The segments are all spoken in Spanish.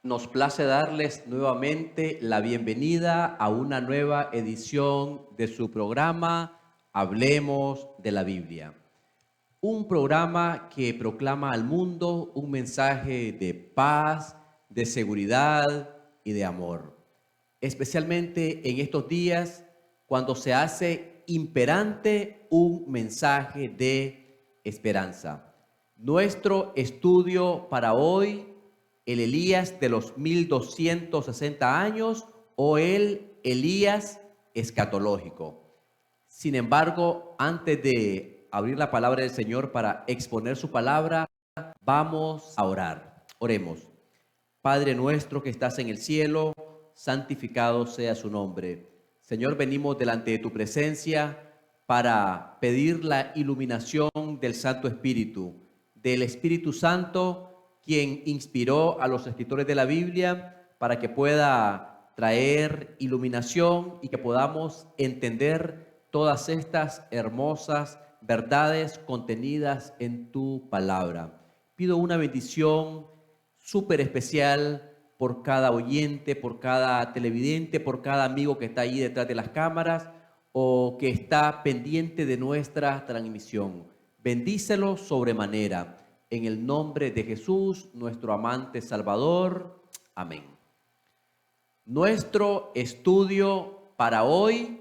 Nos place darles nuevamente la bienvenida a una nueva edición de su programa Hablemos de la Biblia. Un programa que proclama al mundo un mensaje de paz, de seguridad y de amor. Especialmente en estos días cuando se hace imperante un mensaje de esperanza. Nuestro estudio para hoy, el Elías de los 1260 años o el Elías escatológico. Sin embargo, antes de abrir la palabra del Señor para exponer su palabra, vamos a orar. Oremos. Padre nuestro que estás en el cielo, santificado sea su nombre. Señor, venimos delante de tu presencia para pedir la iluminación del Santo Espíritu, del Espíritu Santo, quien inspiró a los escritores de la Biblia para que pueda traer iluminación y que podamos entender todas estas hermosas verdades contenidas en tu palabra. Pido una bendición súper especial por cada oyente, por cada televidente, por cada amigo que está ahí detrás de las cámaras o que está pendiente de nuestra transmisión. Bendícelo sobremanera. En el nombre de Jesús, nuestro amante Salvador. Amén. Nuestro estudio para hoy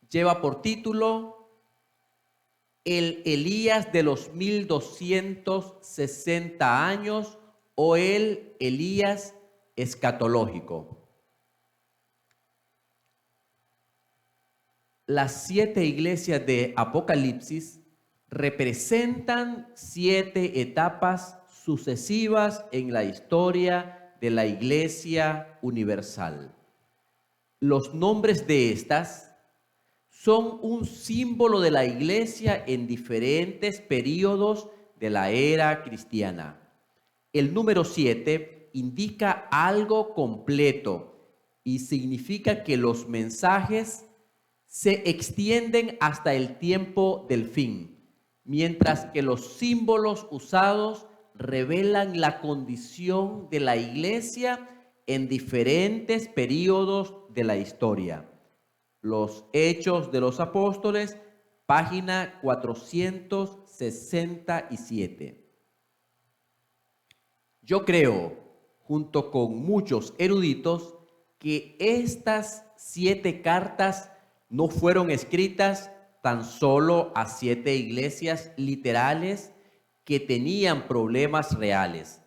lleva por título El Elías de los 1260 años o el Elías escatológico. Las 7 iglesias de Apocalipsis representan 7 etapas sucesivas en la historia de la Iglesia universal. Los nombres de estas son un símbolo de la Iglesia en diferentes periodos de la era cristiana. El número 7 indica algo completo y significa que los mensajes se extienden hasta el tiempo del fin, mientras que los símbolos usados revelan la condición de la Iglesia en diferentes periodos de la historia. Los Hechos de los Apóstoles, página 467. Yo creo, junto con muchos eruditos, que estas 7 cartas no fueron escritas tan solo a 7 iglesias literales que tenían problemas reales.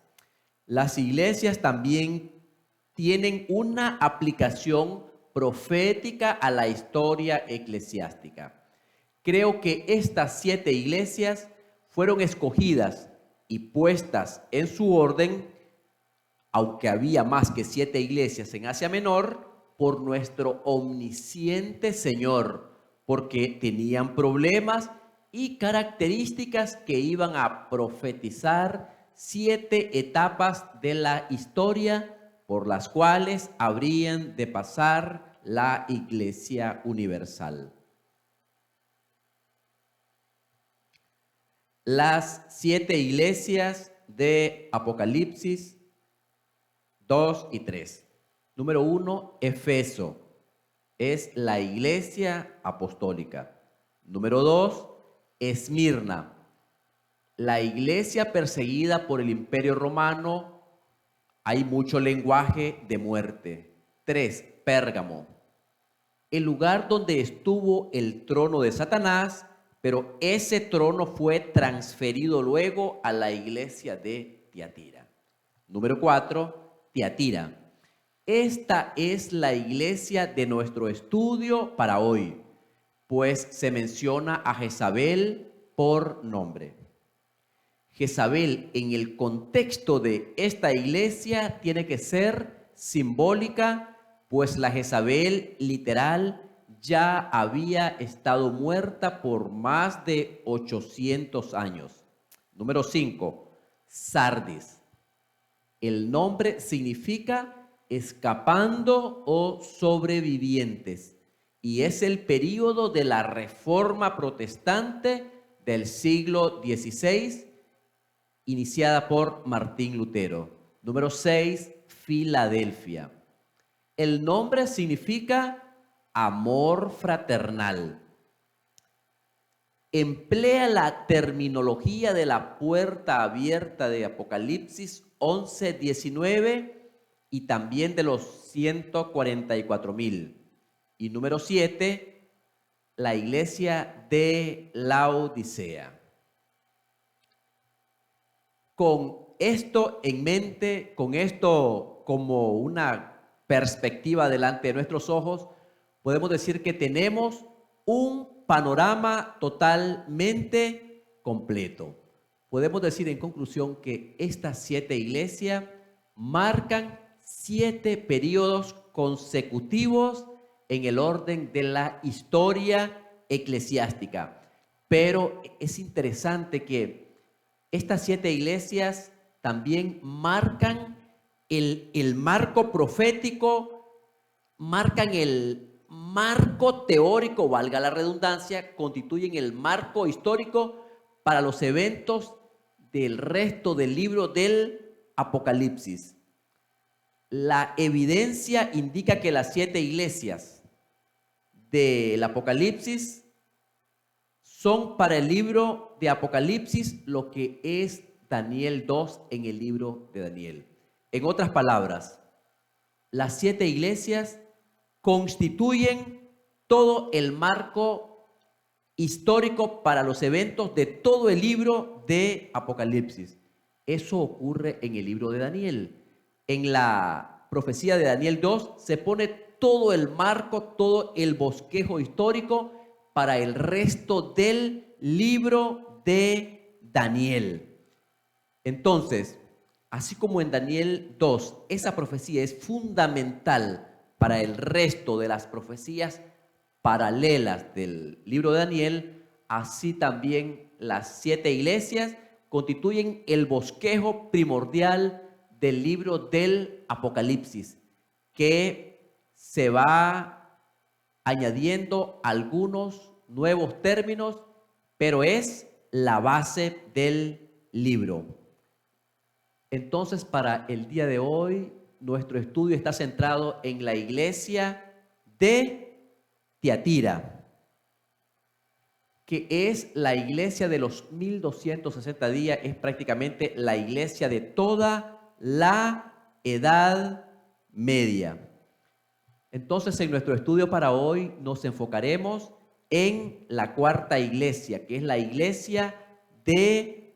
Las iglesias también tienen una aplicación profética a la historia eclesiástica. Creo que estas 7 iglesias fueron escogidas y puestas en su orden, aunque había más que 7 iglesias en Asia Menor, por nuestro omnisciente Señor, porque tenían problemas y características que iban a profetizar 7 etapas de la historia por las cuales habrían de pasar la Iglesia universal. Las 7 iglesias de Apocalipsis 2 y 3. Número 1, Efeso, es la iglesia apostólica. Número 2, Esmirna, la iglesia perseguida por el Imperio Romano. Hay mucho lenguaje de muerte. 3, Pérgamo, el lugar donde estuvo el trono de Satanás, pero ese trono fue transferido luego a la iglesia de Tiatira. Número 4, Tiatira. Esta es la iglesia de nuestro estudio para hoy, pues se menciona a Jezabel por nombre. Jezabel en el contexto de esta iglesia tiene que ser simbólica, pues la Jezabel literal ya había estado muerta por más de 800 años. Número 5, Sardis. El nombre significa escapando o sobrevivientes y es el período de la Reforma Protestante del siglo XVI, iniciada por Martín Lutero. Número 6, Filadelfia. El nombre significa amor fraternal. Emplea la terminología de la puerta abierta de Apocalipsis 11:19 y también de los 144,000. Y número 7, la iglesia de Laodicea. Con esto en mente, con esto como una perspectiva delante de nuestros ojos, podemos decir que tenemos un panorama totalmente completo. Podemos decir en conclusión que estas 7 iglesias marcan 7 periodos consecutivos en el orden de la historia eclesiástica. Pero es interesante que estas 7 iglesias también marcan el marco profético, marcan el marco teórico, valga la redundancia, constituyen el marco histórico para los eventos del resto del libro del Apocalipsis. La evidencia indica que las 7 iglesias del Apocalipsis son para el libro de Apocalipsis lo que es Daniel 2 en el libro de Daniel. En otras palabras, las 7 iglesias constituyen todo el marco histórico para los eventos de todo el libro de Apocalipsis. Eso ocurre en el libro de Daniel. En la profecía de Daniel 2 se pone todo el marco, todo el bosquejo histórico para el resto del libro de Daniel. Entonces, así como en Daniel 2, esa profecía es fundamental para el resto de las profecías paralelas del libro de Daniel, así también las 7 iglesias constituyen el bosquejo primordial del libro del Apocalipsis, que se va añadiendo algunos nuevos términos, pero es la base del libro. Entonces, para el día de hoy, nuestro estudio está centrado en la iglesia de Tiatira, que es la iglesia de los 1260 días, es prácticamente la iglesia de toda la Edad Media. Entonces, en nuestro estudio para hoy nos enfocaremos en la 4ª iglesia, que es la iglesia de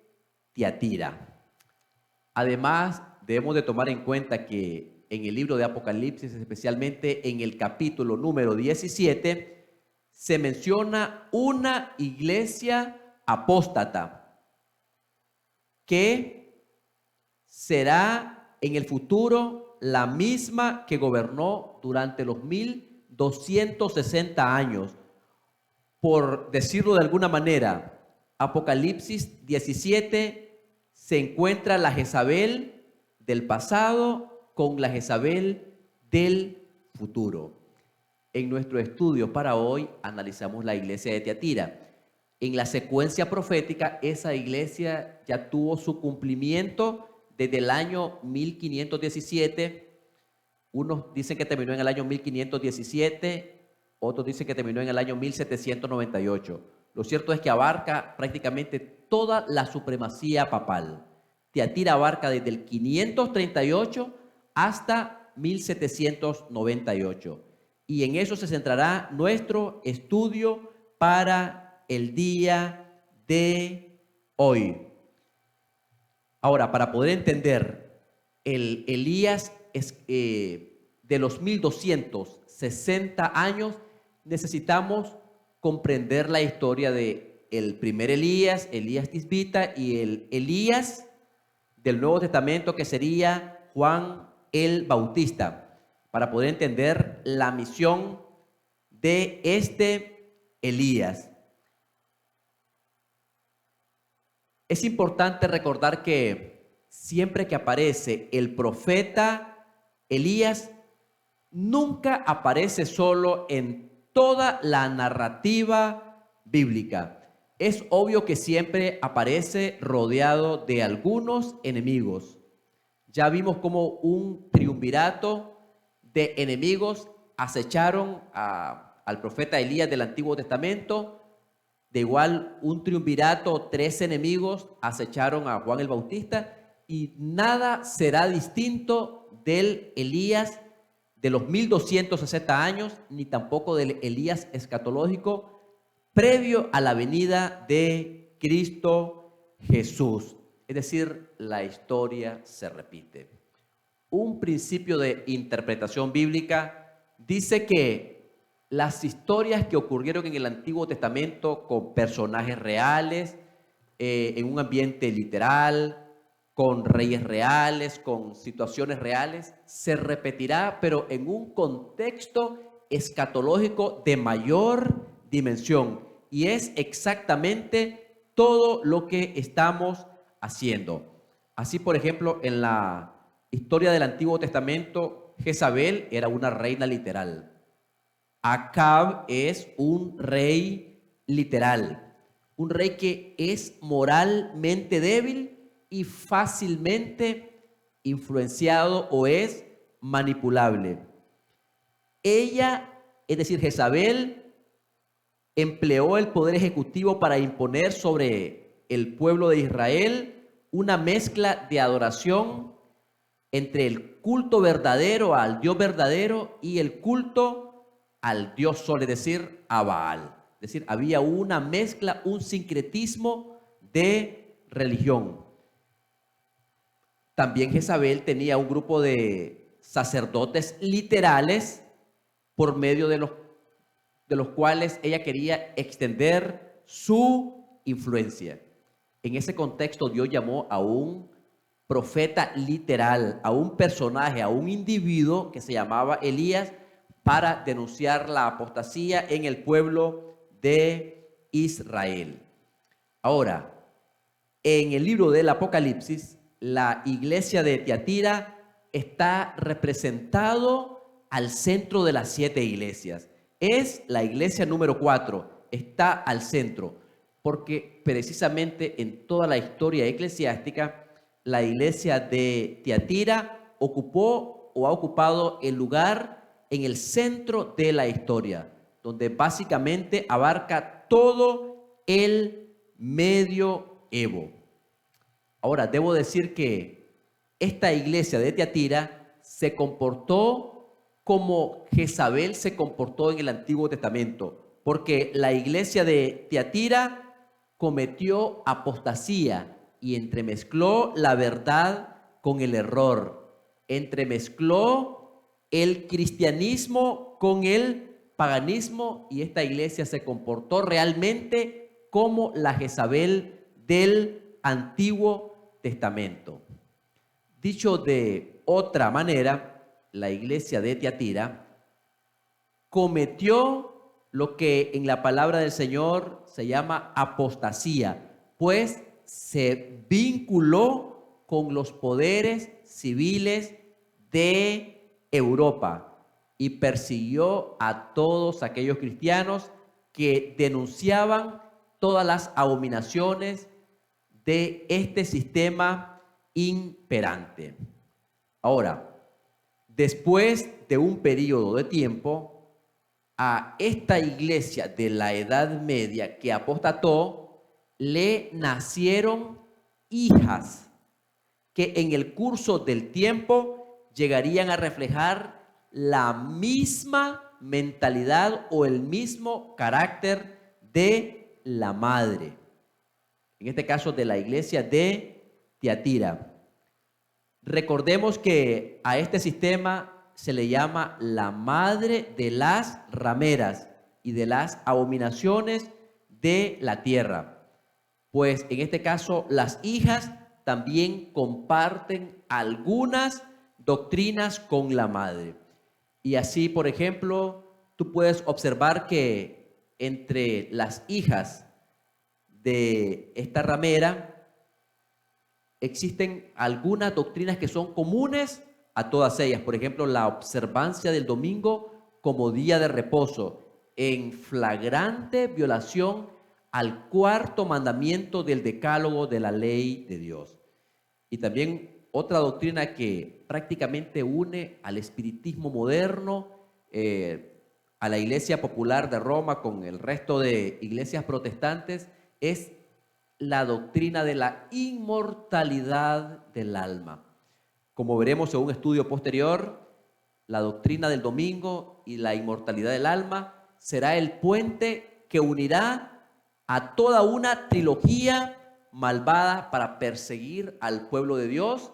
Tiatira. Además, debemos de tomar en cuenta que en el libro de Apocalipsis, especialmente en el capítulo número 17, se menciona una iglesia apóstata que será en el futuro la misma que gobernó durante los 1260 años. Por decirlo de alguna manera, Apocalipsis 17 se encuentra la Jezabel del pasado con la Jezabel del futuro. En nuestro estudio para hoy analizamos la iglesia de Tiatira. En la secuencia profética, esa iglesia ya tuvo su cumplimiento desde el año 1517. Unos dicen que terminó en el año 1517, otros dicen que terminó en el año 1798. Lo cierto es que abarca prácticamente toda la supremacía papal. Tiatira abarca desde el 538 hasta 1798. Y en eso se centrará nuestro estudio para el día de hoy. Ahora, para poder entender el Elías de los 1260 años, necesitamos comprender la historia de el primer Elías, Elías Tisbita, y el Elías del Nuevo Testamento, que sería Juan el Bautista, para poder entender la misión de este Elías. Es importante recordar que siempre que aparece el profeta Elías, nunca aparece solo en toda la narrativa bíblica. Es obvio que siempre aparece rodeado de algunos enemigos, Ya vimos cómo un triunvirato de enemigos acecharon al profeta Elías del Antiguo Testamento. De igual, un triunvirato, 3 enemigos acecharon a Juan el Bautista, y nada será distinto del Elías de los 1260 años, ni tampoco del Elías escatológico previo a la venida de Cristo Jesús. Es decir, la historia se repite. Un principio de interpretación bíblica dice que las historias que ocurrieron en el Antiguo Testamento con personajes reales, en un ambiente literal, con reyes reales, con situaciones reales, se repetirá, pero en un contexto escatológico de mayor dimensión. Y es exactamente todo lo que estamos haciendo. Así, por ejemplo, en la historia del Antiguo Testamento, Jezabel era una reina literal. Acab es un rey literal, un rey que es moralmente débil y fácilmente influenciado o es manipulable. Ella, es decir, Jezabel, empleó el poder ejecutivo para imponer sobre el pueblo de Israel una mezcla de adoración entre el culto verdadero al Dios verdadero y el culto al Dios Sol, es decir, a Baal. Es decir, había una mezcla, un sincretismo de religión. También Jezabel tenía un grupo de sacerdotes literales por medio de los cuales ella quería extender su influencia. En ese contexto, Dios llamó a un profeta literal, a un personaje, a un individuo que se llamaba Elías, para denunciar la apostasía en el pueblo de Israel. Ahora, en el libro del Apocalipsis, la iglesia de Tiatira está representado al centro de las 7 iglesias. Es la iglesia número 4, está al centro, porque precisamente en toda la historia eclesiástica, la iglesia de Tiatira ocupó o ha ocupado el lugar en el centro de la historia, donde básicamente abarca todo el medioevo. Ahora, debo decir que esta iglesia de Tiatira se comportó como Jezabel se comportó en el Antiguo Testamento, porque la iglesia de Tiatira cometió apostasía y entremezcló la verdad con el error, entremezcló el cristianismo con el paganismo, y esta iglesia se comportó realmente como la Jezabel del Antiguo Testamento. Dicho de otra manera, la iglesia de Tiatira cometió lo que en la palabra del Señor se llama apostasía, pues se vinculó con los poderes civiles de Europa y persiguió a todos aquellos cristianos que denunciaban todas las abominaciones de este sistema imperante. Ahora, después de un periodo de tiempo, a esta iglesia de la Edad Media que apostató, le nacieron hijas que en el curso del tiempo llegarían a reflejar la misma mentalidad o el mismo carácter de la madre. En este caso, de la iglesia de Tiatira. Recordemos que a este sistema se le llama la madre de las rameras y de las abominaciones de la tierra. Pues en este caso, las hijas también comparten algunas doctrinas con la madre. Y así, por ejemplo, tú puedes observar que entre las hijas de esta ramera existen algunas doctrinas que son comunes a todas ellas. Por ejemplo, la observancia del domingo como día de reposo, en flagrante violación al 4º mandamiento del decálogo de la ley de Dios. Y también otra doctrina que prácticamente une al espiritismo moderno, a la Iglesia Popular de Roma con el resto de iglesias protestantes, es la doctrina de la inmortalidad del alma. Como veremos en un estudio posterior, la doctrina del domingo y la inmortalidad del alma será el puente que unirá a toda una trilogía malvada para perseguir al pueblo de Dios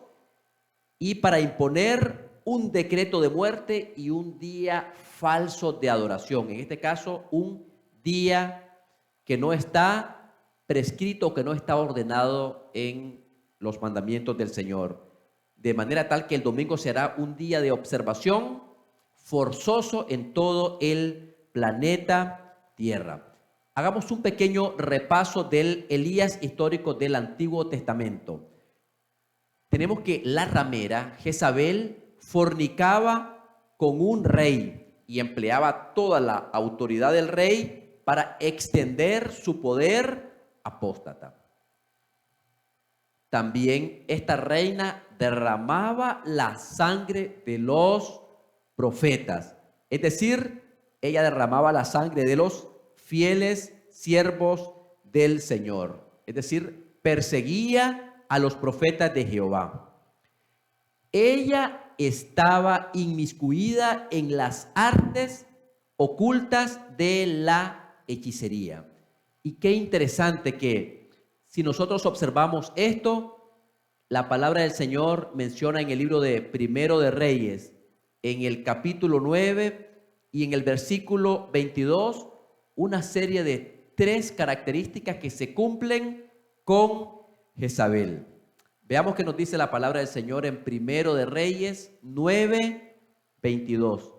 y para imponer un decreto de muerte y un día falso de adoración. En este caso, un día que no está prescrito, que no está ordenado en los mandamientos del Señor. De manera tal que el domingo será un día de observación forzoso en todo el planeta Tierra. Hagamos un pequeño repaso del Elías histórico del Antiguo Testamento. Tenemos que la ramera, Jezabel, fornicaba con un rey y empleaba toda la autoridad del rey para extender su poder apóstata. También esta reina derramaba la sangre de los profetas, es decir, ella derramaba la sangre de los fieles siervos del Señor, es decir, perseguía a los profetas de Jehová. Ella estaba inmiscuida en las artes ocultas de la hechicería. Y qué interesante que si nosotros observamos esto, la palabra del Señor menciona en el libro de Primero de Reyes, en el capítulo 9 y en el versículo 22, una serie de 3 características que se cumplen con Jezabel. Veamos qué nos dice la palabra del Señor en Primero de Reyes 9, 22.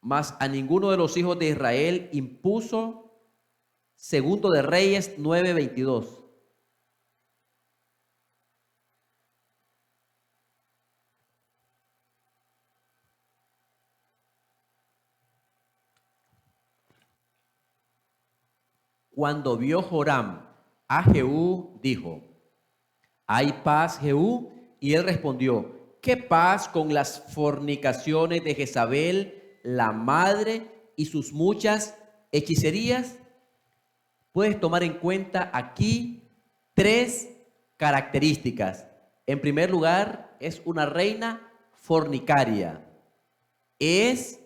Mas a ninguno de los hijos de Israel impuso, Segundo de Reyes 9, 22. Cuando vio Joram a Jehú, dijo: ¿hay paz, Jehú? Y él respondió: ¿qué paz con las fornicaciones de Jezabel, la madre, y sus muchas hechicerías? Puedes tomar en cuenta aquí 3 características. En primer lugar, es una reina fornicaria, es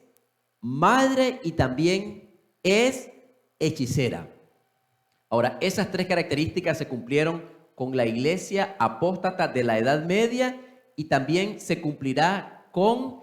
madre y también es hechicera. Ahora, esas 3 características se cumplieron con la iglesia apóstata de la Edad Media y también se cumplirá con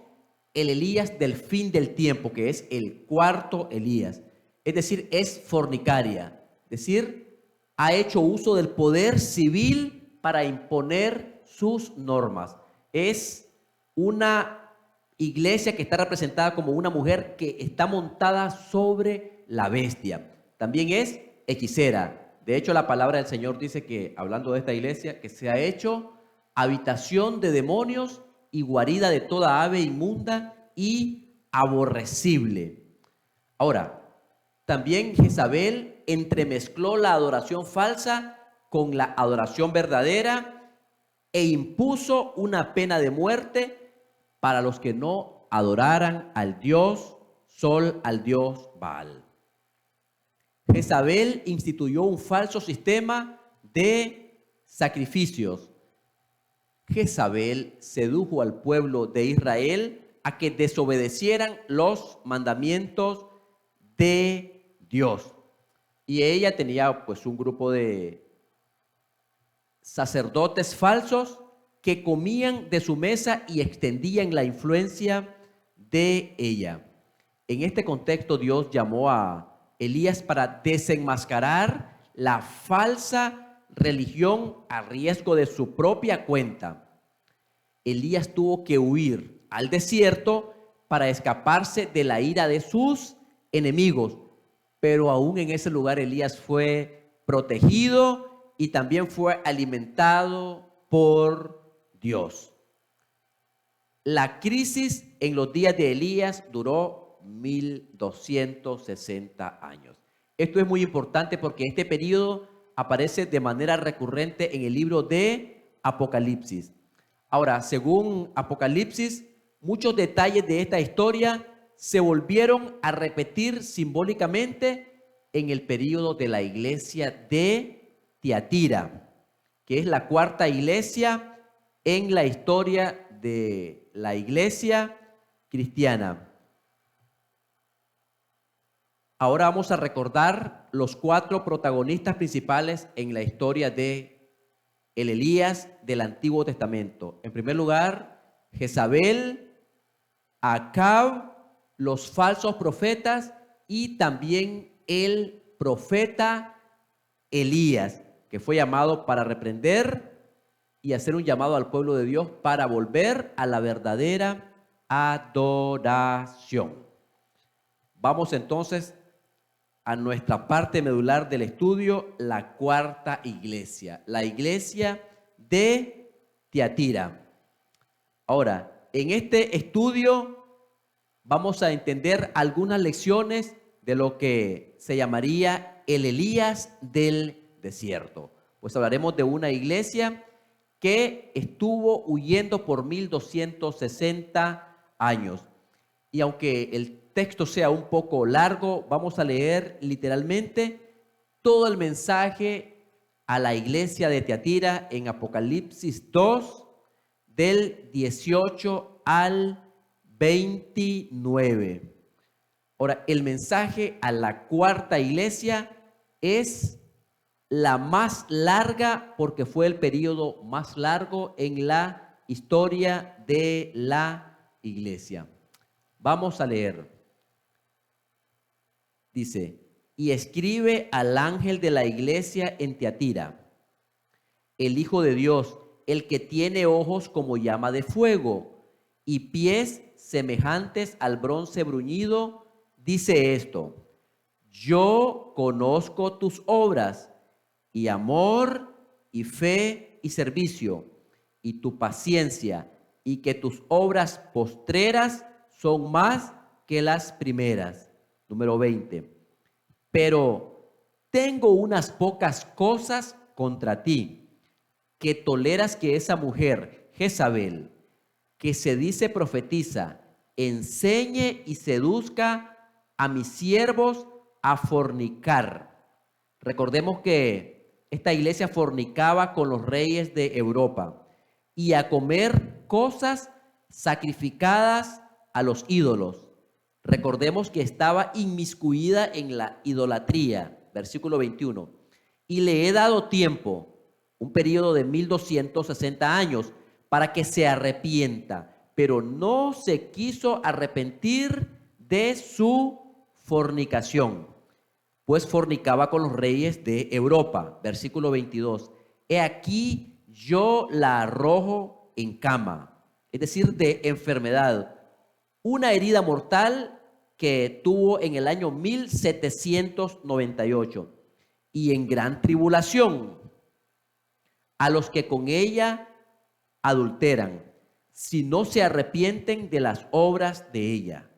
el Elías del fin del tiempo, que es el cuarto Elías. Es decir, es fornicaria, es decir, ha hecho uso del poder civil para imponer sus normas. Es una iglesia que está representada como una mujer que está montada sobre la bestia. También es hechicera. De hecho, la palabra del Señor dice que, hablando de esta iglesia, que se ha hecho habitación de demonios y guarida de toda ave inmunda y aborrecible. Ahora, también Jezabel entremezcló la adoración falsa con la adoración verdadera e impuso una pena de muerte para los que no adoraran al dios Sol, al dios Baal. Jezabel instituyó un falso sistema de sacrificios. Jezabel sedujo al pueblo de Israel a que desobedecieran los mandamientos de Dios. Y ella tenía pues un grupo de sacerdotes falsos que comían de su mesa y extendían la influencia de ella. En este contexto, Dios llamó a Elías para desenmascarar la falsa religión a riesgo de su propia cuenta. Elías tuvo que huir al desierto para escaparse de la ira de sus enemigos, pero aún en ese lugar Elías fue protegido y también fue alimentado por Dios. La crisis en los días de Elías duró 1260 años. Esto es muy importante porque este periodo aparece de manera recurrente en el libro de Apocalipsis. Ahora, según Apocalipsis, muchos detalles de esta historia se volvieron a repetir simbólicamente en el periodo de la iglesia de Tiatira, que es la cuarta iglesia en la historia de la iglesia cristiana. Ahora vamos a recordar los 4 protagonistas principales en la historia de el Elías del Antiguo Testamento. En primer lugar, Jezabel, Acab, los falsos profetas y también el profeta Elías, que fue llamado para reprender y hacer un llamado al pueblo de Dios para volver a la verdadera adoración. Vamos entonces a nuestra parte medular del estudio, la cuarta iglesia, la iglesia de Tiatira. Ahora, en este estudio vamos a entender algunas lecciones de lo que se llamaría el Elías del desierto. Pues hablaremos de una iglesia que estuvo huyendo por 1260 años. Y aunque el texto sea un poco largo, vamos a leer literalmente todo el mensaje a la iglesia de Tiatira en Apocalipsis 2, del 18 al 29. Ahora, el mensaje a la cuarta iglesia es la más larga porque fue el periodo más largo en la historia de la iglesia. Vamos a leer. Dice, y escribe al ángel de la iglesia en Tiatira, el Hijo de Dios, el que tiene ojos como llama de fuego y pies semejantes al bronce bruñido, dice esto: yo conozco tus obras y amor y fe y servicio y tu paciencia, y que tus obras postreras son más que las primeras. Número 20. Pero tengo unas pocas cosas contra ti, que toleras que esa mujer, Jezabel, que se dice profetiza, enseñe y seduzca a mis siervos a fornicar. Recordemos que esta iglesia fornicaba con los reyes de Europa y a comer cosas sacrificadas a los ídolos. Recordemos que estaba inmiscuida en la idolatría, versículo 21. Y le he dado tiempo, un periodo de 1260 años, para que se arrepienta, pero no se quiso arrepentir de su fornicación, pues fornicaba con los reyes de Europa. Versículo 22. He aquí yo la arrojo en cama, es decir, de enfermedad, una herida mortal que tuvo en el año 1798, y en gran tribulación a los que con ella adulteran, si no se arrepienten de las obras de ella.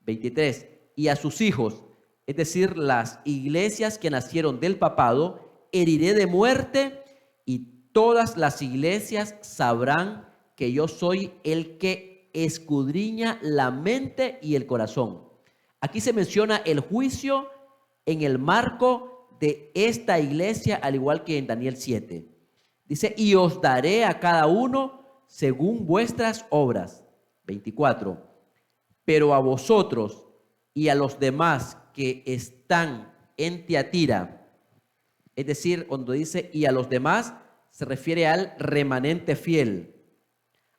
23. Y a sus hijos, es decir, las iglesias que nacieron del papado, heriré de muerte, y todas las iglesias sabrán que yo soy el que escudriña la mente y el corazón. Aquí se menciona el juicio en el marco de esta iglesia, al igual que en Daniel 7. Dice, y os daré a cada uno según vuestras obras. 24. Pero a vosotros y a los demás que están en Tiatira, es decir, cuando dice y a los demás, se refiere al remanente fiel.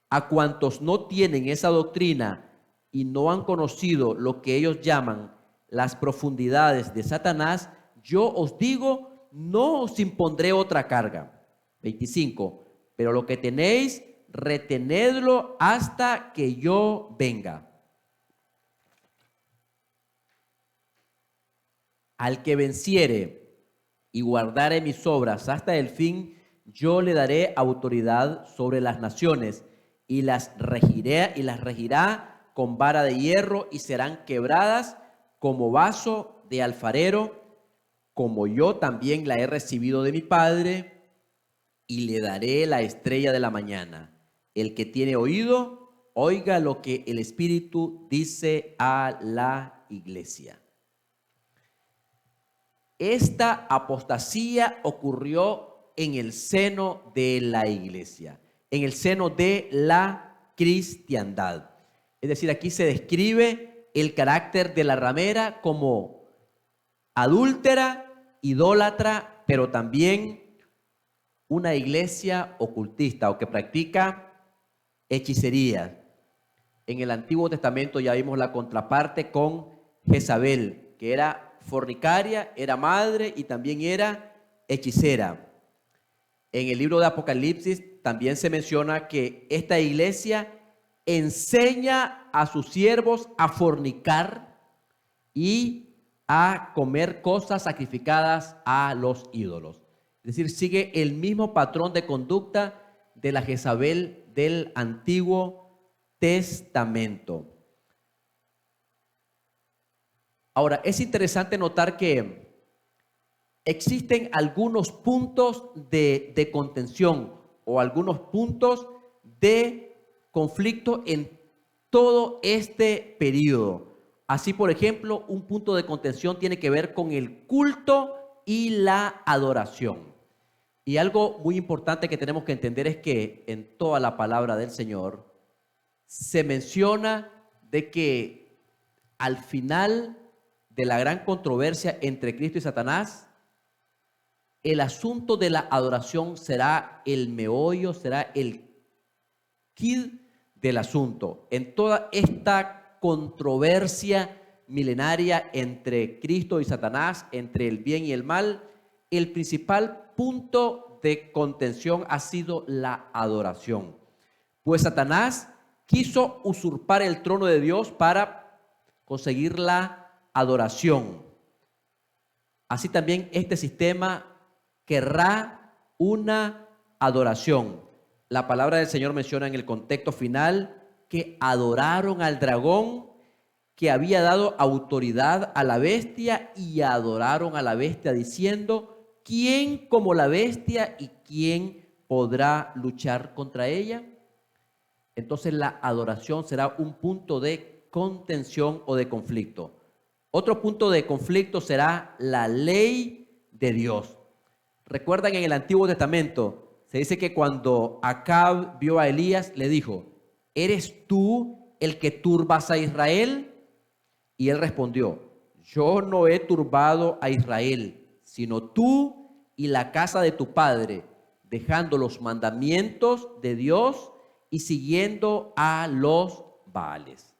A cuantos no tienen esa doctrina y no han conocido lo que ellos llaman las profundidades de Satanás, yo os digo, no os impondré otra carga. 25. Pero lo que tenéis, retenedlo hasta que yo venga. Al que venciere y guardare mis obras hasta el fin, yo le daré autoridad sobre las naciones, y las regirá con vara de hierro, y serán quebradas como vaso de alfarero, como yo también la he recibido de mi Padre, y le daré la estrella de la mañana. El que tiene oído, oiga lo que el Espíritu dice a la iglesia. Esta apostasía ocurrió en el seno de la iglesia, en el seno de la cristiandad. Es decir, aquí se describe el carácter de la ramera como adúltera, idólatra, pero también una iglesia ocultista o que practica hechicería. En el Antiguo Testamento ya vimos la contraparte con Jezabel, que era fornicaria, era madre y también era hechicera. En el libro de Apocalipsis también se menciona que esta iglesia enseña a sus siervos a fornicar y a comer cosas sacrificadas a los ídolos. Es decir, sigue el mismo patrón de conducta de la Jezabel del Antiguo Testamento. Ahora, es interesante notar que existen algunos puntos de contención o algunos puntos de conflicto en todo este periodo. Así, por ejemplo, un punto de contención tiene que ver con el culto y la adoración. Y algo muy importante que tenemos que entender es que en toda la palabra del Señor se menciona de que al final de la gran controversia entre Cristo y Satanás, el asunto de la adoración será el meollo, será el quid del asunto. En toda esta controversia milenaria entre Cristo y Satanás, entre el bien y el mal, el principal punto de contención ha sido la adoración. Pues Satanás quiso usurpar el trono de Dios para conseguir la adoración. Así también este sistema querrá una adoración. La palabra del Señor menciona en el contexto final que adoraron al dragón que había dado autoridad a la bestia y adoraron a la bestia diciendo, ¿quién como la bestia y quién podrá luchar contra ella? Entonces la adoración será un punto de contención o de conflicto. Otro punto de conflicto será la ley de Dios. Recuerdan en el Antiguo Testamento, se dice que cuando Acab vio a Elías, le dijo, ¿eres tú el que turbas a Israel? Y él respondió, yo no he turbado a Israel, sino tú y la casa de tu padre, dejando los mandamientos de Dios y siguiendo a los Baales.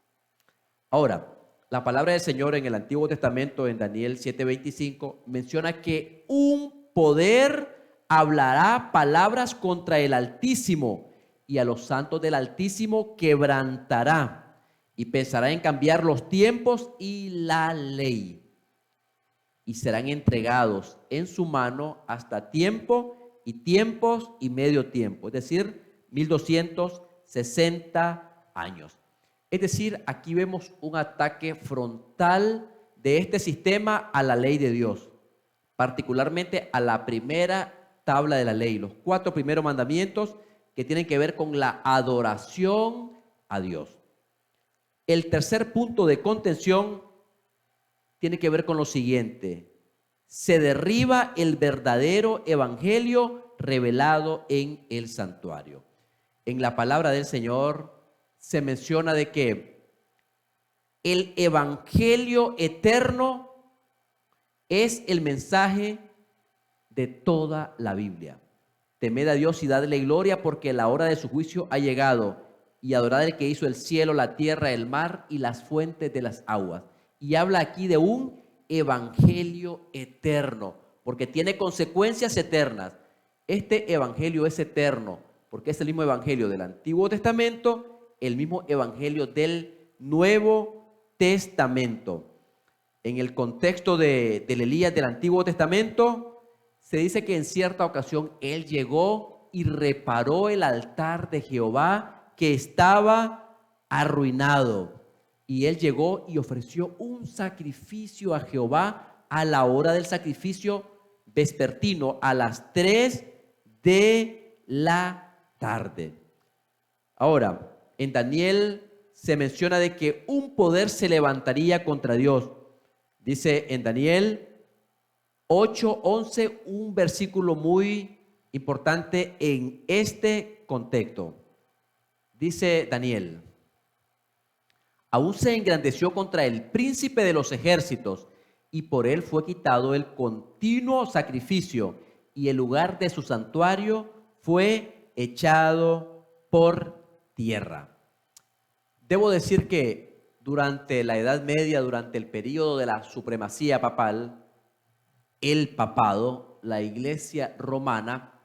Ahora, la palabra del Señor en el Antiguo Testamento, en Daniel 7:25, menciona que un poder hablará palabras contra el Altísimo y a los santos del Altísimo quebrantará y pensará en cambiar los tiempos y la ley y serán entregados en su mano hasta tiempo y tiempos y medio tiempo, es decir, 1260 años. Es decir, aquí vemos un ataque frontal de este sistema a la ley de Dios, particularmente a la primera tabla de la ley, los 4 primeros mandamientos que tienen que ver con la adoración a Dios. El tercer punto de contención tiene que ver con lo siguiente: se derriba el verdadero evangelio revelado en el santuario. En la palabra del Señor se menciona de que el evangelio eterno es el mensaje de toda la Biblia. Temed a Dios y dadle gloria porque la hora de su juicio ha llegado, y adorad al que hizo el cielo, la tierra, el mar y las fuentes de las aguas. Y habla aquí de un evangelio eterno, porque tiene consecuencias eternas. Este evangelio es eterno, porque es el mismo evangelio del Antiguo Testamento, el mismo evangelio del Nuevo Testamento. En el contexto del Elías del Antiguo Testamento, se dice que en cierta ocasión él llegó y reparó el altar de Jehová que estaba arruinado. Y él llegó y ofreció un sacrificio a Jehová a la hora del sacrificio vespertino, a las 3 de la tarde. Ahora, en Daniel se menciona de que un poder se levantaría contra Dios. Dice en Daniel 8:11, un versículo muy importante en este contexto. Dice Daniel: aún se engrandeció contra el príncipe de los ejércitos, y por él fue quitado el continuo sacrificio, y el lugar de su santuario fue echado por tierra. Debo decir que durante la Edad Media, durante el período de la supremacía papal, el papado, la Iglesia romana,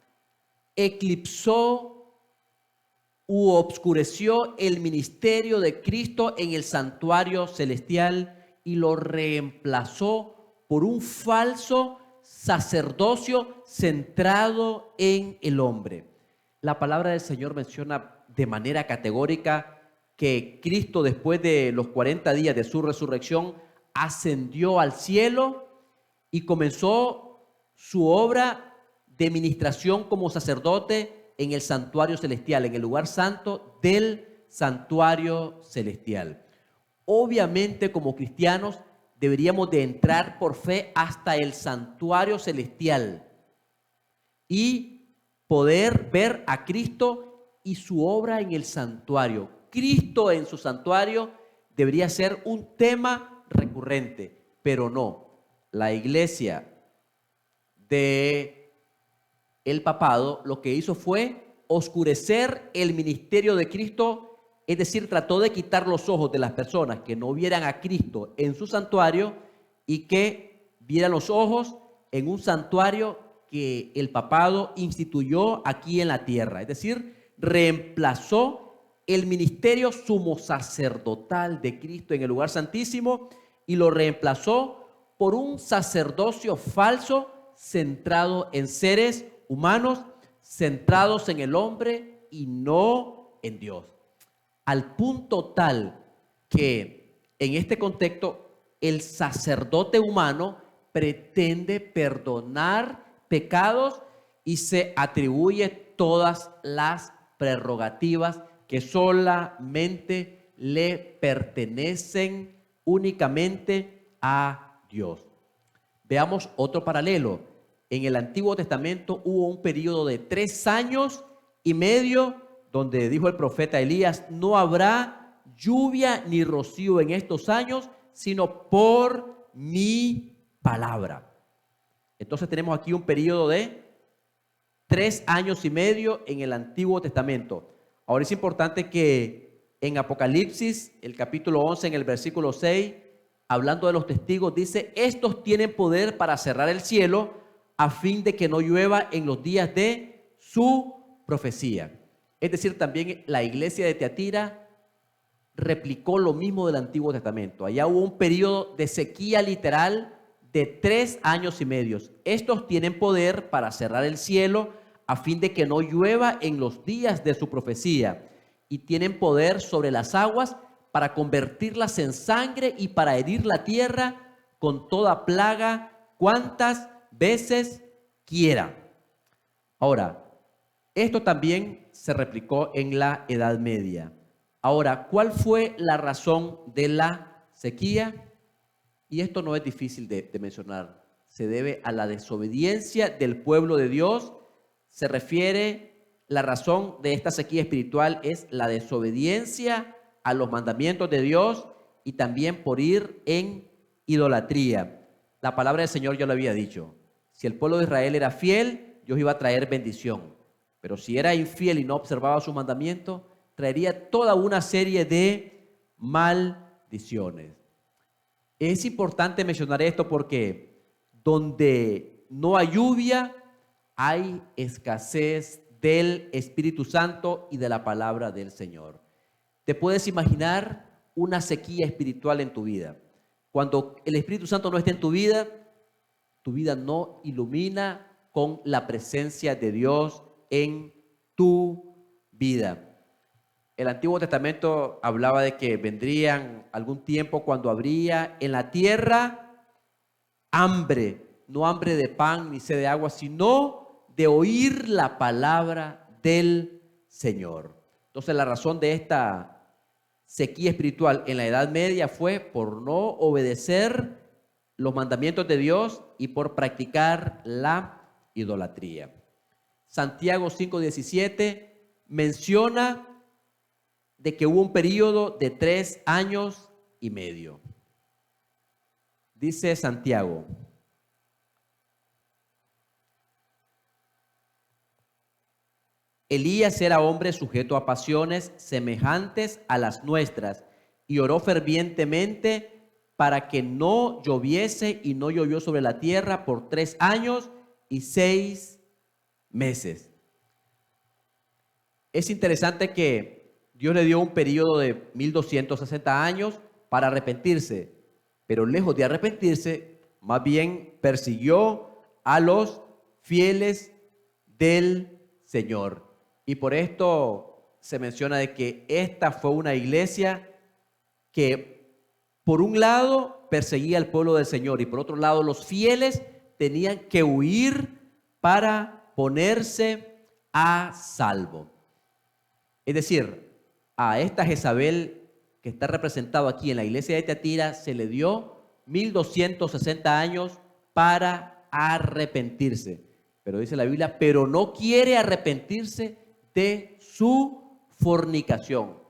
eclipsó u obscureció el ministerio de Cristo en el santuario celestial y lo reemplazó por un falso sacerdocio centrado en el hombre. La palabra del Señor menciona de manera categórica que Cristo, después de los 40 días de su resurrección, ascendió al cielo y comenzó su obra de ministración como sacerdote en el santuario celestial, en el lugar santo del santuario celestial. Obviamente, como cristianos, deberíamos de entrar por fe hasta el santuario celestial y poder ver a Cristo y su obra en el santuario. Cristo en su santuario debería ser un tema recurrente, pero no. La iglesia de el papado lo que hizo fue oscurecer el ministerio de Cristo, es decir, trató de quitar los ojos de las personas que no vieran a Cristo en su santuario y que vieran los ojos en un santuario que el papado instituyó aquí en la tierra. Es decir, reemplazó el ministerio sumo sacerdotal de Cristo en el lugar santísimo y lo reemplazó por un sacerdocio falso centrado en seres humanos, centrados en el hombre y no en Dios. Al punto tal que en este contexto el sacerdote humano pretende perdonar pecados y se atribuye todas las prerrogativas que solamente le pertenecen únicamente a Dios. Veamos otro paralelo. En el Antiguo Testamento hubo un periodo de 3 años y medio donde dijo el profeta Elías: no habrá lluvia ni rocío en estos años, sino por mi palabra. Entonces tenemos aquí un periodo de 3 años y medio en el Antiguo Testamento. Ahora es importante que en Apocalipsis, el capítulo 11, en el versículo 6, hablando de los testigos, dice: estos tienen poder para cerrar el cielo a fin de que no llueva en los días de su profecía. Es decir, también la iglesia de Tiatira replicó lo mismo del Antiguo Testamento. Allá hubo un periodo de sequía literal de 3 años y medio. Estos tienen poder para cerrar el cielo a fin de que no llueva en los días de su profecía, y tienen poder sobre las aguas para convertirlas en sangre y para herir la tierra con toda plaga cuantas veces quiera. Ahora, esto también se replicó en la Edad Media. Ahora, ¿cuál fue la razón de la sequía? Y esto no es difícil de mencionar. Se debe a la desobediencia del pueblo de Dios. Se refiere, la razón de esta sequía espiritual es la desobediencia a los mandamientos de Dios y también por ir en idolatría. La palabra del Señor ya lo había dicho. Si el pueblo de Israel era fiel, Dios iba a traer bendición. Pero si era infiel y no observaba sus mandamientos, traería toda una serie de maldiciones. Es importante mencionar esto porque donde no hay lluvia, hay escasez del Espíritu Santo y de la palabra del Señor. ¿Te puedes imaginar una sequía espiritual en tu vida? Cuando el Espíritu Santo no está en tu vida no ilumina con la presencia de Dios en tu vida. El Antiguo Testamento hablaba de que vendrían algún tiempo cuando habría en la tierra hambre, no hambre de pan ni sed de agua, sino de oír la palabra del Señor. Entonces la razón de esta sequía espiritual en la Edad Media fue por no obedecer los mandamientos de Dios y por practicar la idolatría. Santiago 5:17 menciona de que hubo un periodo de 3 años y medio. Dice Santiago: Elías era hombre sujeto a pasiones semejantes a las nuestras y oró fervientemente para que no lloviese, y no llovió sobre la tierra por 3 años y 6 meses. Es interesante que Dios le dio un periodo de 1260 años para arrepentirse, pero lejos de arrepentirse, más bien persiguió a los fieles del Señor. Y por esto se menciona de que esta fue una iglesia que por un lado perseguía al pueblo del Señor y por otro lado los fieles tenían que huir para ponerse a salvo. Es decir, a esta Jezabel que está representado aquí en la iglesia de Tiatira se le dio 1260 años para arrepentirse. Pero dice la Biblia, pero no quiere arrepentirse de su fornicación.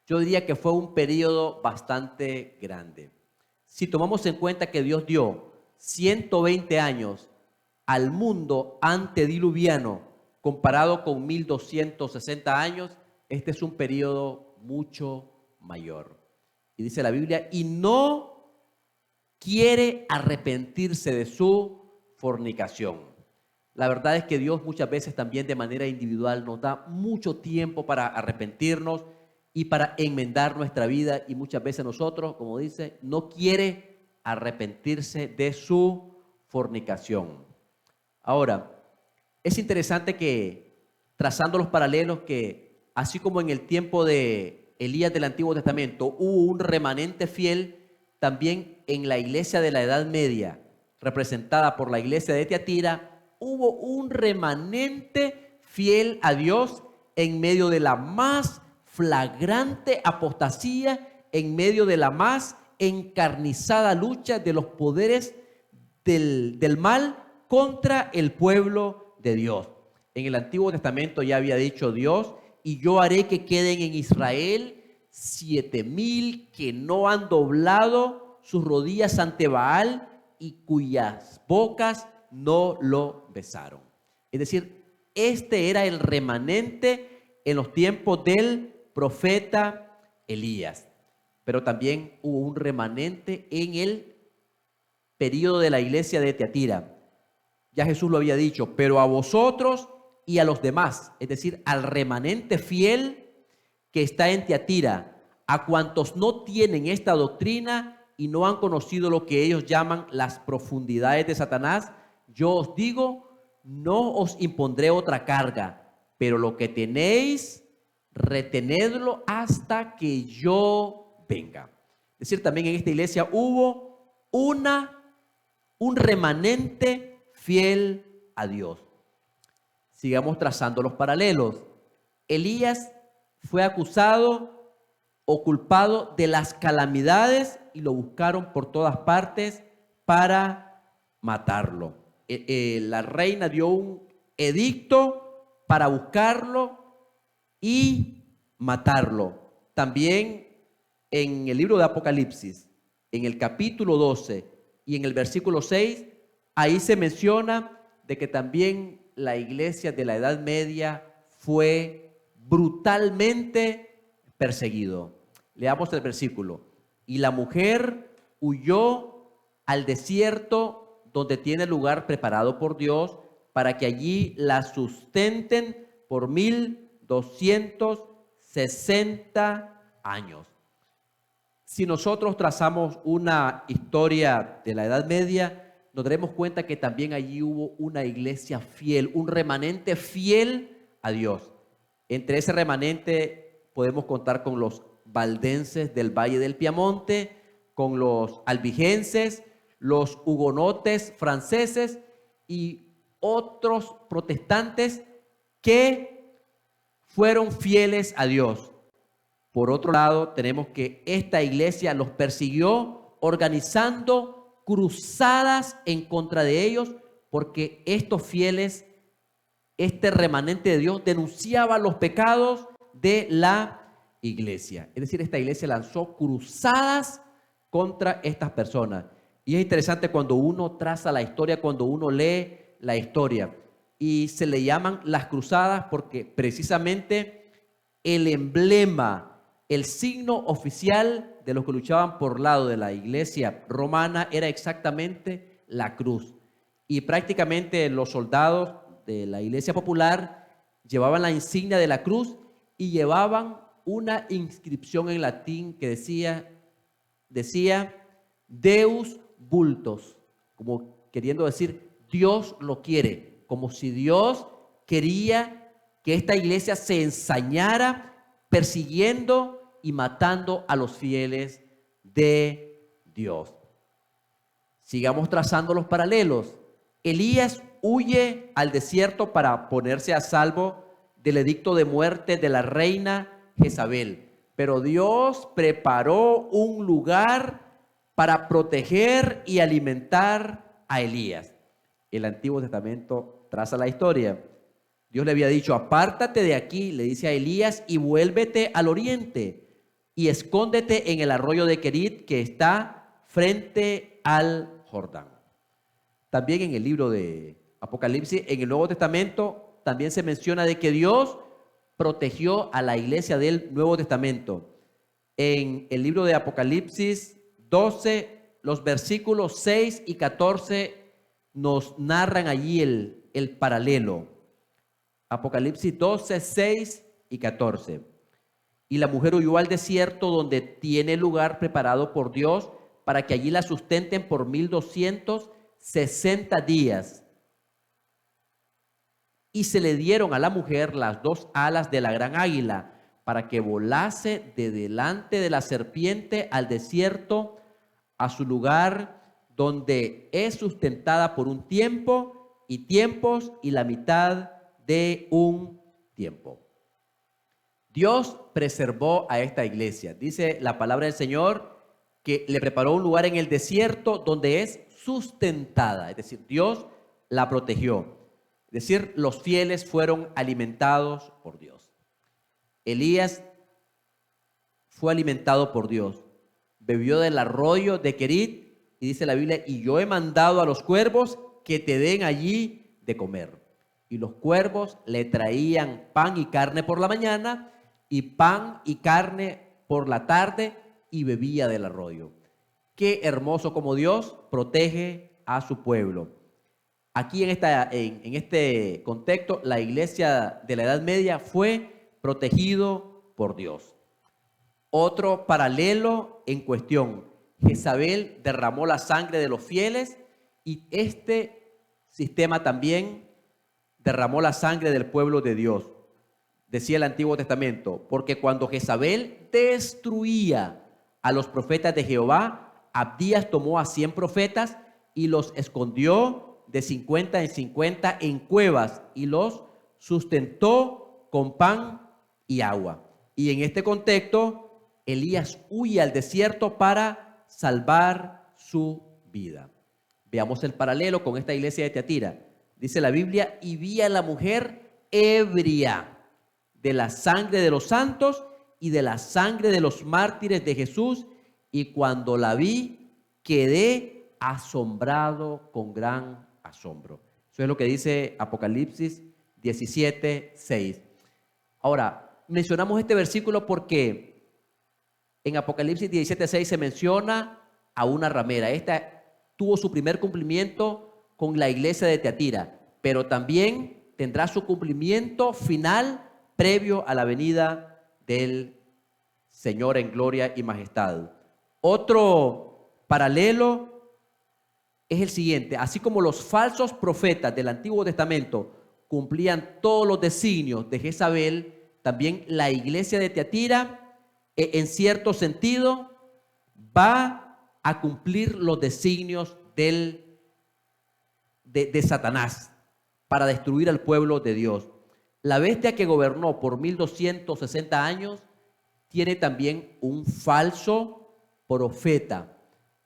Yo diría que fue un periodo bastante grande. Si tomamos en cuenta que Dios dio 120 años al mundo antediluviano comparado con 1260 años, este es un periodo mucho mayor. Y dice la Biblia, y no quiere arrepentirse de su fornicación. La verdad es que Dios muchas veces también de manera individual nos da mucho tiempo para arrepentirnos y para enmendar nuestra vida, y muchas veces nosotros, como dice, no quiere arrepentirse de su fornicación. Ahora, es interesante que, trazando los paralelos, que así como en el tiempo de Elías del Antiguo Testamento hubo un remanente fiel, también en la iglesia de la Edad Media, representada por la iglesia de Tiatira, hubo un remanente fiel a Dios en medio de la más flagrante apostasía, en medio de la más encarnizada lucha de los poderes del mal contra el pueblo de Dios. En el Antiguo Testamento ya había dicho Dios, y yo haré que queden en Israel 7,000 que no han doblado sus rodillas ante Baal y cuyas bocas no lo besaron. Es decir, este era el remanente en los tiempos del profeta Elías. Pero también hubo un remanente en el periodo de la iglesia de Tiatira. Ya Jesús lo había dicho, pero a vosotros y a los demás, es decir, al remanente fiel que está en Tiatira, a cuantos no tienen esta doctrina y no han conocido lo que ellos llaman las profundidades de Satanás, yo os digo, no os impondré otra carga, pero lo que tenéis, retenedlo hasta que yo venga. Es decir, también en esta iglesia hubo un remanente fiel a Dios. Sigamos trazando los paralelos. Elías fue acusado o culpado de las calamidades y lo buscaron por todas partes para matarlo. La reina dio un edicto para buscarlo y matarlo. También en el libro de Apocalipsis, en el capítulo 12 y en el versículo 6, ahí se menciona de que también la iglesia de la Edad Media fue brutalmente perseguido. Leamos el versículo. Y la mujer huyó al desierto donde tiene lugar preparado por Dios para que allí la sustenten por 1260 años. Si nosotros trazamos una historia de la Edad Media, nos daremos cuenta que también allí hubo una iglesia fiel, un remanente fiel a Dios. Entre ese remanente podemos contar con los valdenses del Valle del Piamonte, con los albigenses, los hugonotes franceses y otros protestantes que fueron fieles a Dios. Por otro lado, tenemos que esta iglesia los persiguió organizando cruzadas en contra de ellos, porque estos fieles, este remanente de Dios, denunciaba los pecados de la iglesia. Es decir, esta iglesia lanzó cruzadas contra estas personas. Y es interesante cuando uno traza la historia, cuando uno lee la historia. Y se le llaman las cruzadas porque precisamente el emblema, el signo oficial de los que luchaban por lado de la iglesia romana era exactamente la cruz. Y prácticamente los soldados de la iglesia popular llevaban la insignia de la cruz y llevaban una inscripción en latín que decía Deus vultos, como queriendo decir Dios lo quiere, como si Dios quería que esta iglesia se ensañara persiguiendo y matando a los fieles de Dios. Sigamos trazando los paralelos. Elías huye al desierto para ponerse a salvo del edicto de muerte de la reina Jezabel. Pero Dios preparó un lugar para proteger y alimentar a Elías. El Antiguo Testamento traza la historia. Dios le había dicho, apártate de aquí, le dice a Elías, y vuélvete al oriente y escóndete en el arroyo de Querit que está frente al Jordán. También en el libro de Apocalipsis, en el Nuevo Testamento, también se menciona de que Dios protegió a la iglesia del Nuevo Testamento. En el libro de Apocalipsis 12, los versículos 6 y 14 nos narran allí el paralelo. Apocalipsis 12, 6 y 14. Y la mujer huyó al desierto donde tiene lugar preparado por Dios para que allí la sustenten por 1260 días. Y se le dieron a la mujer las dos alas de la gran águila para que volase de delante de la serpiente al desierto, a su lugar donde es sustentada por un tiempo y tiempos y la mitad de un tiempo. Dios preservó a esta iglesia. Dice la palabra del Señor que le preparó un lugar en el desierto donde es sustentada. Es decir, Dios la protegió. Es decir, los fieles fueron alimentados por Dios. Elías fue alimentado por Dios. Bebió del arroyo de Querit y dice la Biblia, y yo he mandado a los cuervos que te den allí de comer. Y los cuervos le traían pan y carne por la mañana y pan y carne por la tarde y bebía del arroyo. Qué hermoso como Dios protege a su pueblo. Aquí en este contexto, la iglesia de la Edad Media fue protegido por Dios. Otro paralelo en cuestión. Jezabel derramó la sangre de los fieles y este sistema también derramó la sangre del pueblo de Dios. Decía el Antiguo Testamento, porque cuando Jezabel destruía a los profetas de Jehová, Abdías tomó a 100 profetas y los escondió de 50 en 50 en cuevas y los sustentó con pan y agua. Y en este contexto, Elías huye al desierto para salvar su vida. Veamos el paralelo con esta iglesia de Tiatira. Dice la Biblia, y vi a la mujer ebria de la sangre de los santos y de la sangre de los mártires de Jesús, y cuando la vi, quedé asombrado con gran asombro. Eso es lo que dice Apocalipsis 17, 6. Ahora, mencionamos este versículo porque en Apocalipsis 17, 6 se menciona a una ramera. Esta tuvo su primer cumplimiento con la iglesia de Tiatira, pero también tendrá su cumplimiento final previo a la venida del Señor en gloria y majestad. Otro paralelo es el siguiente: así como los falsos profetas del Antiguo Testamento cumplían todos los designios de Jezabel, también la iglesia de Tiatira, en cierto sentido, va a cumplir los designios de Satanás para destruir al pueblo de Dios. La bestia que gobernó por 1260 años tiene también un falso profeta.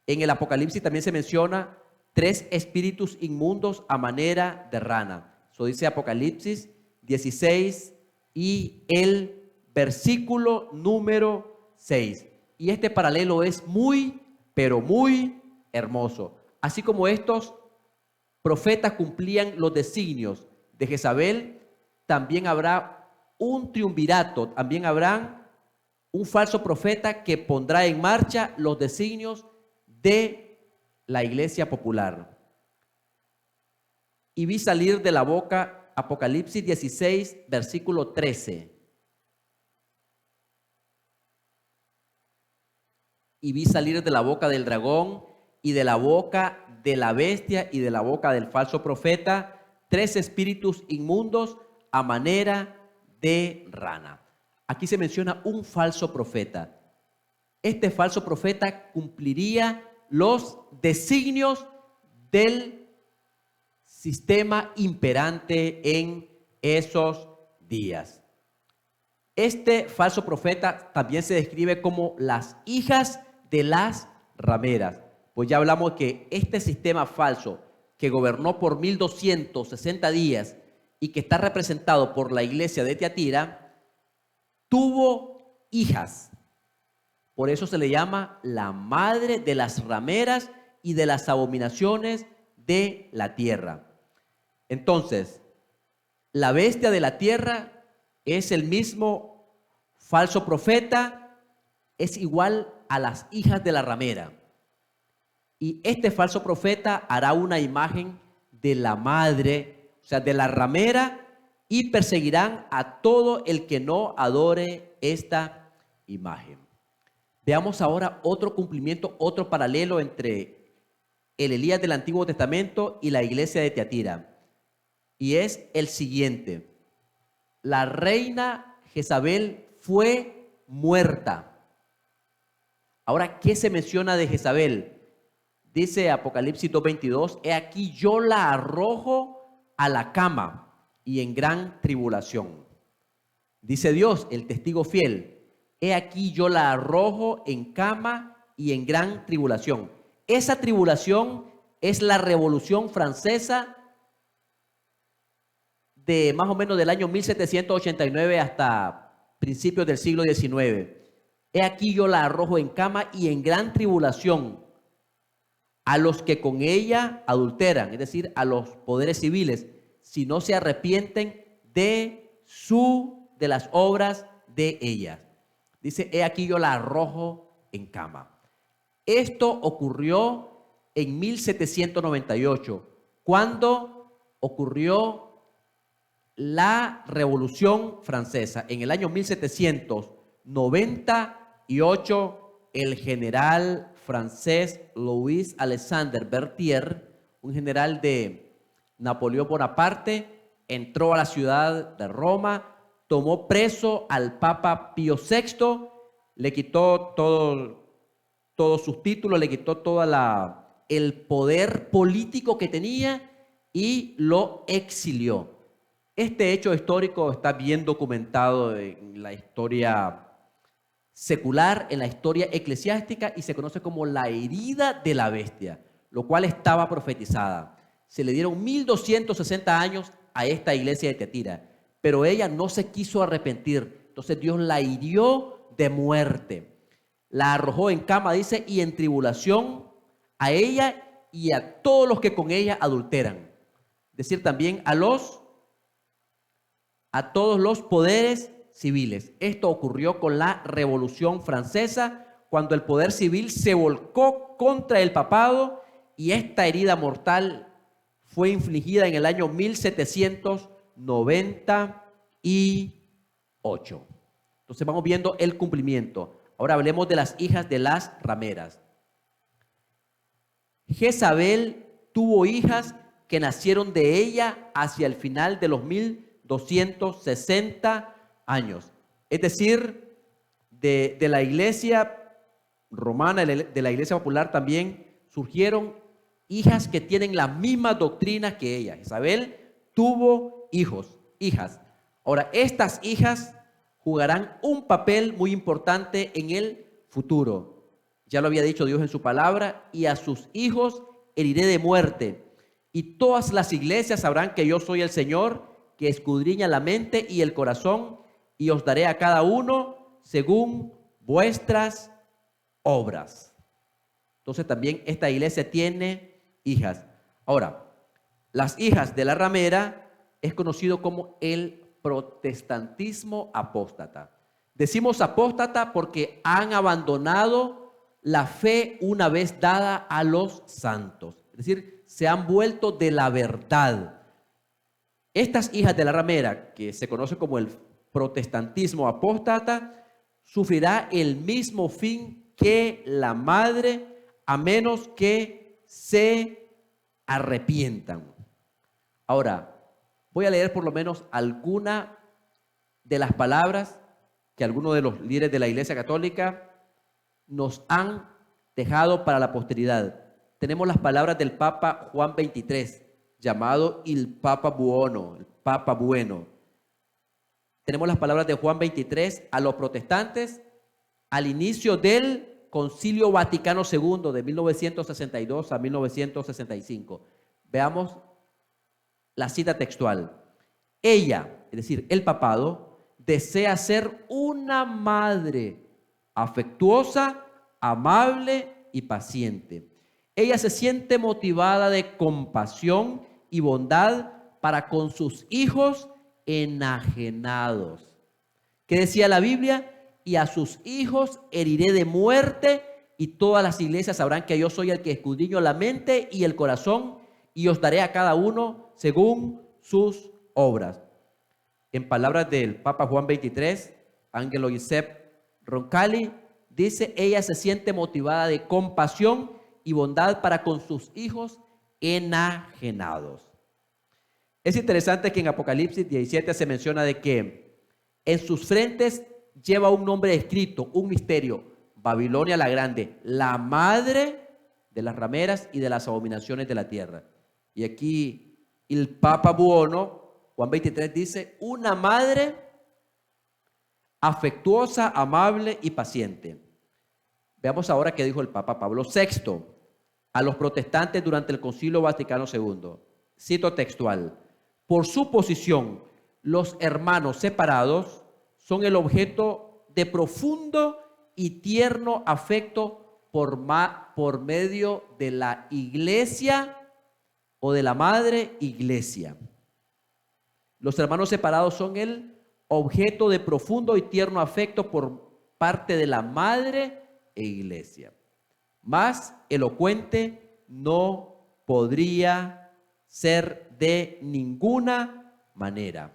En el Apocalipsis también se menciona 3 espíritus inmundos a manera de rana. Eso dice Apocalipsis 16 y el versículo número 6. Y este paralelo es muy, pero muy hermoso. Así como estos profetas cumplían los designios de Jezabel, también habrá un triunvirato, también habrá un falso profeta que pondrá en marcha los designios de la iglesia popular. Y vi salir de la boca, Apocalipsis 16, versículo 13. Y vi salir de la boca del dragón y de la boca de la bestia y de la boca del falso profeta 3 espíritus inmundos a manera de rana. Aquí se menciona un falso profeta. Este falso profeta cumpliría los designios del sistema imperante en esos días. Este falso profeta también se describe como las hijas de las rameras. Pues ya hablamos que este sistema falso que gobernó por 1260 días y que está representado por la iglesia de Tiatira, tuvo hijas. Por eso se le llama la madre de las rameras y de las abominaciones de la tierra. Entonces, la bestia de la tierra es el mismo falso profeta, es igual a las hijas de la ramera. Y este falso profeta hará una imagen de la madre, o sea, de la ramera, y perseguirán a todo el que no adore esta imagen. Veamos ahora otro cumplimiento, otro paralelo entre el Elías del Antiguo Testamento y la iglesia de Tiatira. Y es el siguiente: la reina Jezabel fue muerta. Ahora, ¿qué se menciona de Jezabel? Dice Apocalipsis 2:22, he aquí yo la arrojo a la cama y en gran tribulación. Dice Dios, el testigo fiel, he aquí yo la arrojo en cama y en gran tribulación. Esa tribulación es la Revolución Francesa de más o menos del año 1789 hasta principios del siglo XIX. He aquí yo la arrojo en cama y en gran tribulación a los que con ella adulteran, es decir, a los poderes civiles, si no se arrepienten de las obras de ella. Dice, he aquí yo la arrojo en cama. Esto ocurrió en 1798, cuando ocurrió la Revolución Francesa. En el año 1798, el general francés Louis Alexandre Berthier, un general de Napoleón Bonaparte, entró a la ciudad de Roma, tomó preso al Papa Pío VI, le quitó todos sus títulos, le quitó todo el poder político que tenía y lo exilió. Este hecho histórico está bien documentado en la historia secular, en la historia eclesiástica, y se conoce como la herida de la bestia, lo cual estaba profetizada. Se le dieron 1260 años a esta iglesia de Tiatira, pero ella no se quiso arrepentir. Entonces Dios la hirió de muerte, la arrojó en cama, dice, y en tribulación a ella y a todos los que con ella adulteran. Es decir, también a todos los poderes civiles. Esto ocurrió con la Revolución Francesa, cuando el poder civil se volcó contra el papado, y esta herida mortal fue infligida en el año 1798. Entonces vamos viendo el cumplimiento. Ahora hablemos de las hijas de las rameras. Jezabel tuvo hijas que nacieron de ella hacia el final de los 1260 años. Es decir, de la iglesia romana, de la iglesia popular también surgieron hijas que tienen la misma doctrina que ella. Isabel tuvo hijas. Ahora, estas hijas jugarán un papel muy importante en el futuro. Ya lo había dicho Dios en su palabra, y a sus hijos heriré de muerte. Y todas las iglesias sabrán que yo soy el Señor, que escudriña la mente y el corazón, y os daré a cada uno según vuestras obras. Entonces también esta iglesia tiene hijas. Ahora, las hijas de la ramera es conocido como el protestantismo apóstata. Decimos apóstata porque han abandonado la fe una vez dada a los santos. Es decir, se han vuelto de la verdad. Estas hijas de la ramera, que se conoce como el protestantismo apóstata, sufrirá el mismo fin que la madre, a menos que se arrepientan. Ahora, voy a leer por lo menos alguna de las palabras que algunos de los líderes de la Iglesia Católica nos han dejado para la posteridad. Tenemos las palabras del Papa Juan XXIII, llamado el Papa Buono, el Papa Bueno. Tenemos las palabras de Juan XXIII a los protestantes al inicio del Concilio Vaticano II de 1962 a 1965. Veamos la cita textual. Ella, es decir, el papado, desea ser una madre afectuosa, amable y paciente. Ella se siente motivada de compasión y bondad para con sus hijos enajenados. ¿Qué decía la Biblia? Y a sus hijos heriré de muerte, y todas las iglesias sabrán que yo soy el que escudriño la mente y el corazón, y os daré a cada uno según sus obras. En palabras del Papa Juan XXIII, Angelo Giuseppe Roncalli, dice, ella se siente motivada de compasión y bondad para con sus hijos enajenados. Es interesante que en Apocalipsis 17 se menciona de que en sus frentes lleva un nombre escrito, un misterio: Babilonia la Grande, la madre de las rameras y de las abominaciones de la tierra. Y aquí el Papa Buono, Juan 23, dice, una madre afectuosa, amable y paciente. Veamos ahora qué dijo el Papa Pablo VI a los protestantes durante el Concilio Vaticano II. Cito textual: por su posición, los hermanos separados son el objeto de profundo y tierno afecto por medio de la iglesia o de la madre iglesia. Los hermanos separados son el objeto de profundo y tierno afecto por parte de la madre iglesia. Más elocuente no podría ser de ninguna manera.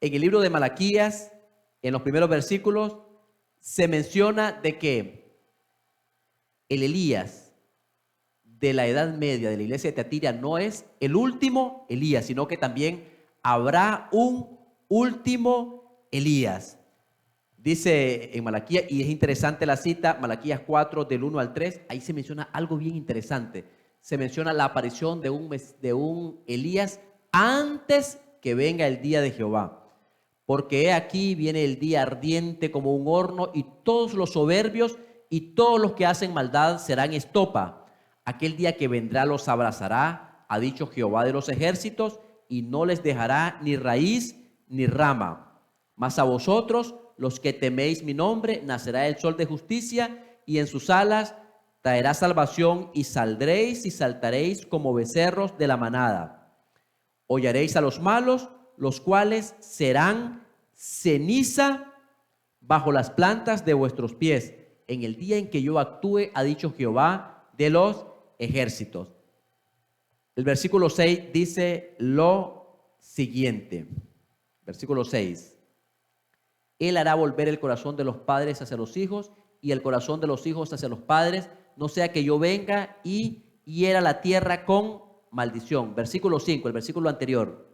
En el libro de Malaquías, en los primeros versículos, se menciona de que el Elías de la Edad Media de la iglesia de Tiatira no es el último Elías, sino que también habrá un último Elías. Dice en Malaquías, y es interesante la cita, Malaquías 4 del 1 al 3, ahí se menciona algo bien interesante. Se menciona la aparición de un Elías antes que venga el día de Jehová. Porque he aquí viene el día ardiente como un horno, y todos los soberbios y todos los que hacen maldad serán estopa. Aquel día que vendrá los abrazará, ha dicho Jehová de los ejércitos, y no les dejará ni raíz ni rama. Mas a vosotros, los que teméis mi nombre, nacerá el sol de justicia, y en sus alas traerá salvación, y saldréis y saltaréis como becerros de la manada. Hollaréis a los malos, los cuales serán ceniza bajo las plantas de vuestros pies, en el día en que yo actúe, ha dicho Jehová de los ejércitos. El versículo 6 dice lo siguiente. Versículo 6. Él hará volver el corazón de los padres hacia los hijos, y el corazón de los hijos hacia los padres, no sea que yo venga y hiera la tierra con maldición. Versículo 5, el versículo anterior.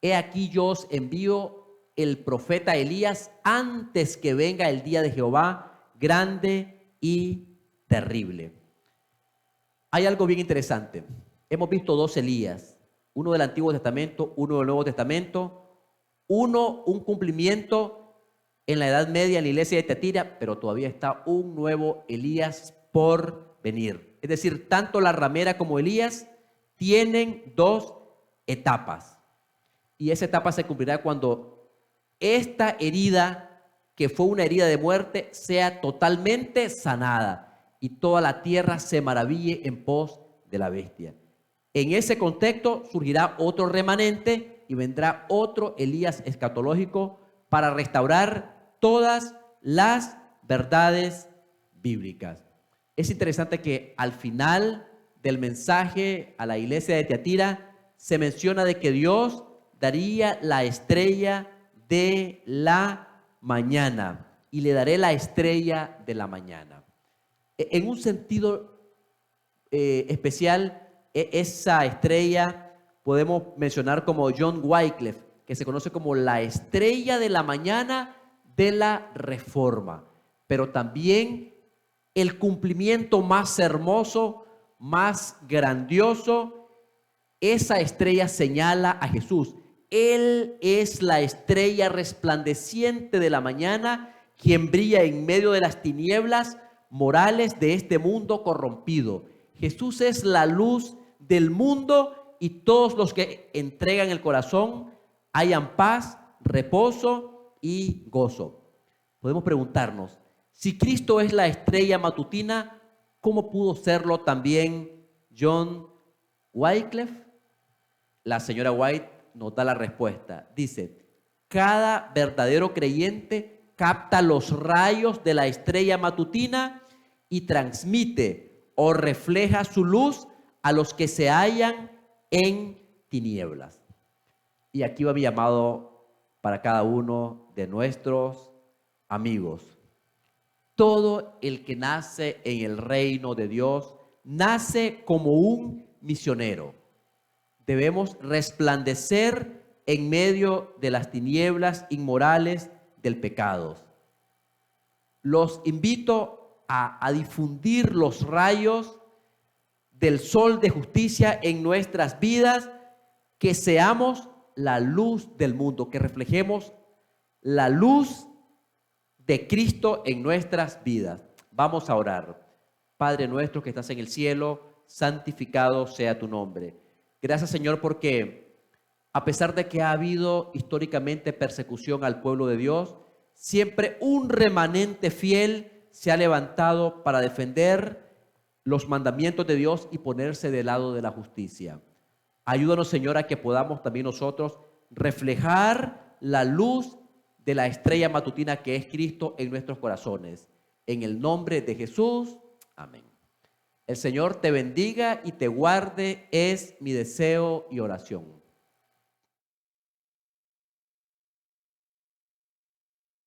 He aquí yo os envío el profeta Elías antes que venga el día de Jehová, grande y terrible. Hay algo bien interesante. Hemos visto dos Elías, uno del Antiguo Testamento, uno del Nuevo Testamento, uno un cumplimiento en la Edad Media en la iglesia de Tiatira, pero todavía está un nuevo Elías por venir. Es decir, tanto la ramera como Elías tienen dos etapas. Y esa etapa se cumplirá cuando esta herida, que fue una herida de muerte, sea totalmente sanada y toda la tierra se maraville en pos de la bestia. En ese contexto surgirá otro remanente y vendrá otro Elías escatológico para restaurar todas las verdades bíblicas. Es interesante que al final del mensaje a la iglesia de Tiatira se menciona de que Dios daría la estrella de la mañana y le daré la estrella de la mañana. En un sentido especial, esa estrella podemos mencionar como John Wycliffe, que se conoce como la estrella de la mañana de la Reforma, pero también el cumplimiento más hermoso, más grandioso. Esa estrella señala a Jesús. Él es la estrella resplandeciente de la mañana, quien brilla en medio de las tinieblas morales de este mundo corrompido. Jesús es la luz del mundo y todos los que entregan el corazón hallan paz, reposo y gozo. Podemos preguntarnos, si Cristo es la estrella matutina, ¿cómo pudo serlo también John Wycliffe? La señora White nos da la respuesta. Dice, cada verdadero creyente capta los rayos de la estrella matutina y transmite o refleja su luz a los que se hallan en tinieblas. Y aquí va mi llamado para cada uno de nuestros amigos. Todo el que nace en el reino de Dios nace como un misionero. Debemos resplandecer en medio de las tinieblas inmorales del pecado. Los invito a difundir los rayos del sol de justicia en nuestras vidas, que seamos la luz del mundo, que reflejemos la luz de Cristo en nuestras vidas. Vamos a orar. Padre nuestro que estás en el cielo, santificado sea tu nombre. Gracias, Señor, porque a pesar de que ha habido históricamente persecución al pueblo de Dios, siempre un remanente fiel se ha levantado para defender los mandamientos de Dios y ponerse del lado de la justicia. Ayúdanos, Señor, a que podamos también nosotros reflejar la luz de la estrella matutina que es Cristo en nuestros corazones. En el nombre de Jesús, amén. El Señor te bendiga y te guarde, es mi deseo y oración.